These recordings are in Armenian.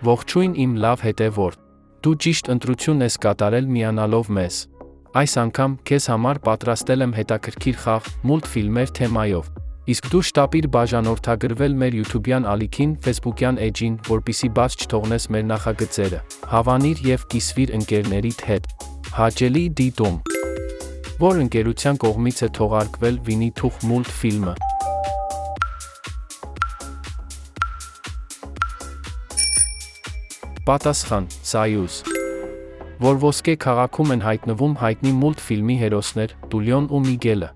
Ողջույն իմ լավ հետևորդ։ Դու ճիշտ ընտրություն ես կատարել միանալով մեզ։ Այս անգամ քեզ համար պատրաստել եմ հետաքրքիր խաղ մուլտֆիլմեր թեմայով։ Իսկ դու շտապիր բաժանորդագրվել մեր YouTube-յան ալիքին, Facebook-յան էջին, որպեսզի բաց չթողնես մեր նախագծերը։ Հավանիր և կիսվիր ընկերներիդ հետ։ Հաճելի դիտում։ Որ ընկերության կողմից է թողարկվել Վինի Թուխ մուլտֆիլմը։ Պատասխան՝ Սայուզ։ Որ Ոսկե քաղաքում են հայտնվում հայտնի մուլտֆիլմի հերոսներ Տուլիոն ու Միգելը։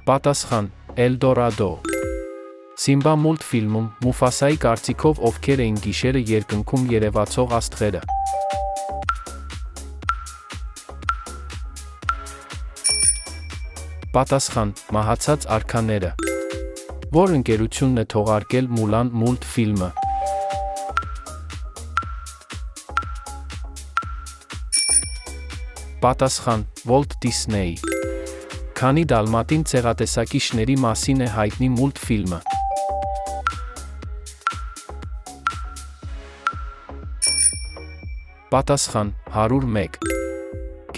Պատասխան՝ Էլդորադո։ Սիմբա մուլտֆիլմում Մուֆասայի կարծիքով ովքեր էին գիշերը երկնքում երևացող աստղերը։ Պատասխան՝ Մահացած արքաները։ Որ ընկերությունն է թողարկել Մուլան մուլտֆիլմը։ Պատասխան՝ Walt Disney։ Քանի դալմատին ցեղատեսակի շների մասին է հայտնի մուլտֆիլմը։ Պատասխան՝ 101։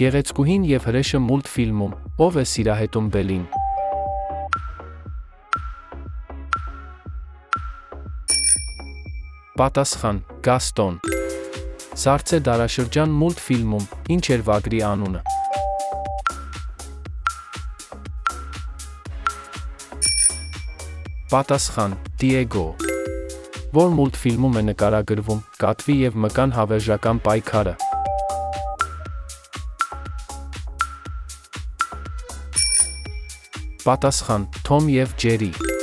Գեղեցկուհին և հրեշը մուլտֆիլմում ով է սիրահետում Բելին։ Պատասխան՝ Գաստոն։ Սառցե դարաշրջան մուլտֆիլմում ինչ էր վագրի անունը։ Պատասխան՝ Դիեգո։ Որ մուլտֆիլմում է նկարագրվում կատվի և մկան հավերժական պայքարը։ Պատասխան՝ Թոմ և Ջերի։